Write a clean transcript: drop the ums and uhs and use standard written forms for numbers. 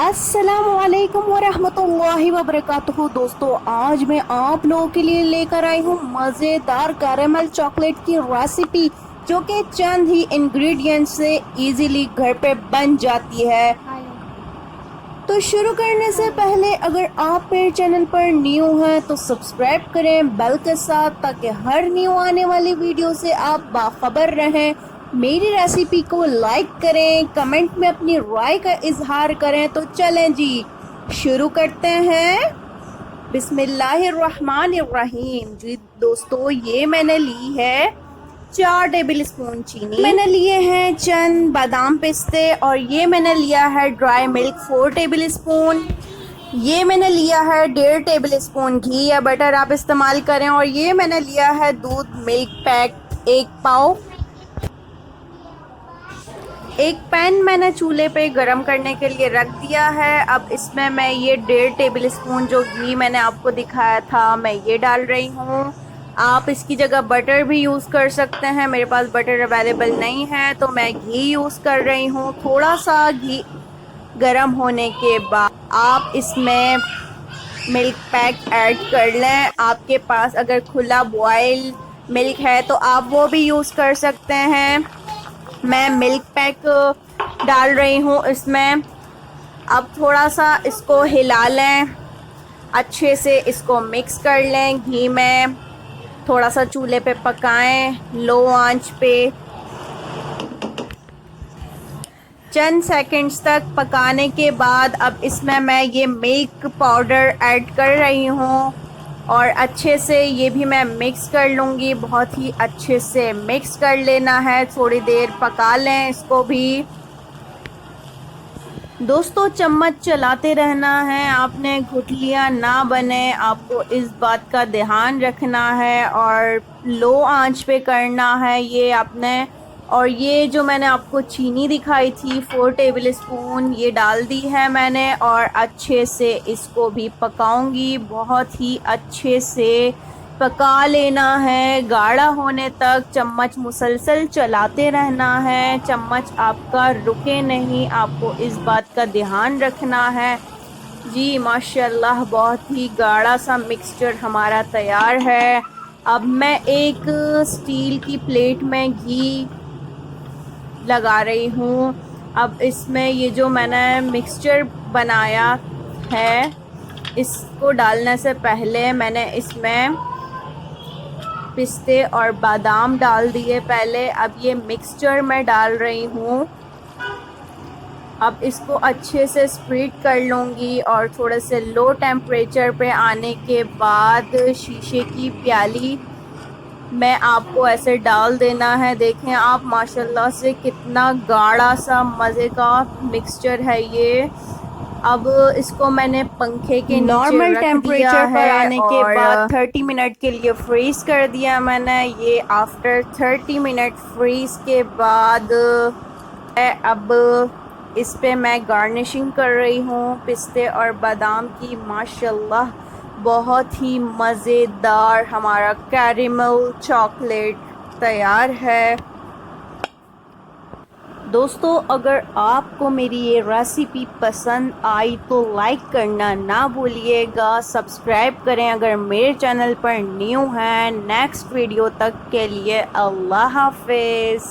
अस्सलामुअलैकुम वरहमतुल्लाहि वबरकातुहू। दोस्तों, आज मैं आप लोगों के लिए लेकर आई हूँ मज़ेदार कैरेमल चॉकलेट की रेसिपी, जो कि चंद ही इंग्रेडिएंट्स से इजीली घर पे बन जाती है। तो शुरू करने से पहले अगर आप मेरे चैनल पर न्यू हैं तो सब्सक्राइब करें बेल के साथ, ताकि हर न्यू आने वाली वीडियो से आप बाखबर रहें। मेरी रेसिपी को लाइक करें, कमेंट में अपनी राय का इजहार करें। तो चलें जी, शुरू करते हैं। बिस्मिल्लाहिर्रहमानिर्रहीम। जी दोस्तों, ये मैंने ली है 4 टेबल स्पून चीनी, मैंने लिए हैं चंद बादाम पिस्ते, और ये मैंने लिया है ड्राई मिल्क 4 टेबल स्पून। ये मैंने लिया है 1.5 टेबल स्पून घी या बटर आप इस्तेमाल करें, और ये मैंने लिया है दूध मिल्क पैक 1 पाव। एक पैन मैंने चूल्हे पे गरम करने के लिए रख दिया है। अब इसमें मैं ये 1.5 टेबल स्पून जो घी मैंने आपको दिखाया था, मैं ये डाल रही हूँ। आप इसकी जगह बटर भी यूज़ कर सकते हैं, मेरे पास बटर अवेलेबल नहीं है तो मैं घी यूज़ कर रही हूँ। थोड़ा सा घी गरम होने के बाद आप इसमें मिल्क पैक ऐड कर लें। आपके पास अगर खुला बॉयल मिल्क है तो आप वो भी यूज़ कर सकते हैं। मैं मिल्क पैक डाल रही हूँ इसमें। अब थोड़ा सा इसको हिला लें, अच्छे से इसको मिक्स कर लें घी में। थोड़ा सा चूल्हे पे पकाएं लो आंच पे। चंद सेकंड्स तक पकाने के बाद अब इसमें मैं ये मिल्क पाउडर ऐड कर रही हूँ, और अच्छे से ये भी मैं मिक्स कर लूँगी। बहुत ही अच्छे से मिक्स कर लेना है, थोड़ी देर पका लें इसको भी। दोस्तों, चम्मच चलाते रहना है, आपने गुठलियाँ ना बने, आपको इस बात का ध्यान रखना है, और लो आंच पे करना है ये आपने। और ये जो मैंने आपको चीनी दिखाई थी 4 टेबल स्पून, ये डाल दी है मैंने, और अच्छे से इसको भी पकाऊंगी। बहुत ही अच्छे से पका लेना है, गाढ़ा होने तक चम्मच मुसलसल चलाते रहना है। चम्मच आपका रुके नहीं, आपको इस बात का ध्यान रखना है। जी माशाल्लाह, बहुत ही गाढ़ा सा मिक्सचर हमारा तैयार है। अब मैं एक स्टील की प्लेट में घी लगा रही हूँ। अब इसमें ये जो मैंने मिक्सचर बनाया है, इसको डालने से पहले मैंने इसमें पिस्ते और बादाम डाल दिए पहले। अब ये मिक्सचर मैं डाल रही हूँ। अब इसको अच्छे से स्प्रेड कर लूँगी, और थोड़े से लो टेम्परेचर पे आने के बाद शीशे की प्याली में आपको ऐसे डाल देना है। देखें आप माशाल्लाह से कितना गाढ़ा सा मज़े का मिक्सचर है ये। अब इसको मैंने पंखे के नॉर्मल टेम्परेचर पर आने के बाद 30 मिनट के लिए फ्रीज़ कर दिया मैंने। ये आफ्टर 30 मिनट फ्रीज़ के बाद अब इस पे मैं गार्निशिंग कर रही हूँ पिस्ते और बादाम की। माशाल्लाह, बहुत ही मज़ेदार हमारा कैरेमल चॉकलेट तैयार है। दोस्तों, अगर आपको मेरी ये रेसिपी पसंद आई तो लाइक करना ना भूलिएगा, सब्सक्राइब करें अगर मेरे चैनल पर न्यू हैं। नेक्स्ट वीडियो तक के लिए अल्लाह हाफिज़।